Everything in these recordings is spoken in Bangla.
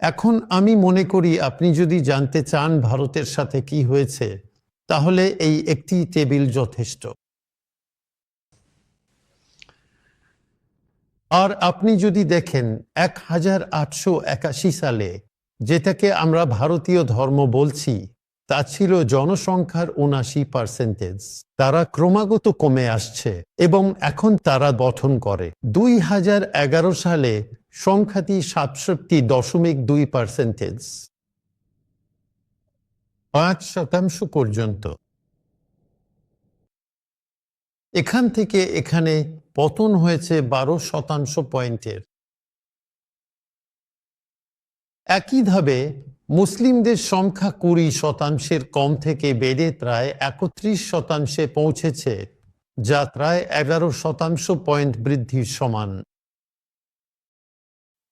এখন আমি মনে করি আপনি যদি জানতে চান ভারতের সাথে কি হয়েছে, তাহলে এই একটি টেবিল যথেষ্ট। আর আপনি যদি দেখেন 1881 সালে, যেটাকে আমরা ভারতীয় ধর্ম বলছি, তা ছিল জনসংখ্যার 79%। তারা ক্রমাগত কমে আসছে এবং এখন তারা গঠন করে 2011 সালে সংখ্যাটি 67.2%, 5% পর্যন্ত। এখান থেকে এখানে পতন হয়েছে 12% পয়েন্টের। একইভাবে মুসলিমদের সংখ্যা 20% কম থেকে বেড়ে প্রায় 31% পৌঁছেছে, যা প্রায় 11% পয়েন্ট বৃদ্ধির সমান।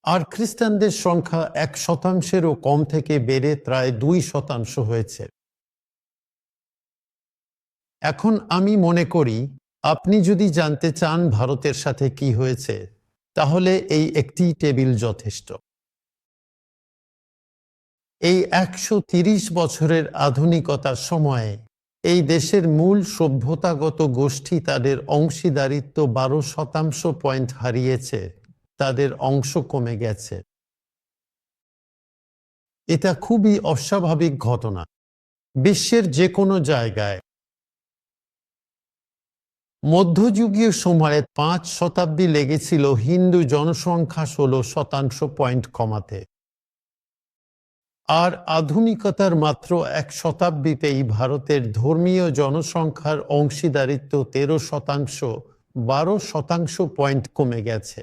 আর খ্রিস্টানদের সংখ্যা 1%-ও কম থেকে বেড়ে প্রায় 2% হয়েছে। এখন আমি মনে করি আপনি যদি জানতে চান ভারতের সাথে কি হয়েছে, তাহলে এই একটি টেবিল যথেষ্ট। এই 130 বছরের আধুনিকতার সময়ে এই দেশের মূল সভ্যতাগত গোষ্ঠী তাদের অংশীদারিত্ব 12% পয়েন্ট হারিয়েছে, তাদের অংশ কমে গেছে। এটা খুবই অস্বাভাবিক ঘটনা। বিশ্বের যে কোনো জায়গায় মধ্যযুগীয় সময়ে 5 শতাব্দী লেগেছিল হিন্দু জনসংখ্যা 16% পয়েন্ট কমাতে। আর আধুনিকতার মাত্র 1 শতাব্দীতেই ভারতের ধর্মীয় জনসংখ্যার অংশীদারিত্ব 13%, 12% পয়েন্ট কমে গেছে।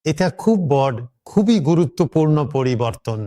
এটা খুবই গুরুত্বপূর্ণ পরিবর্তন।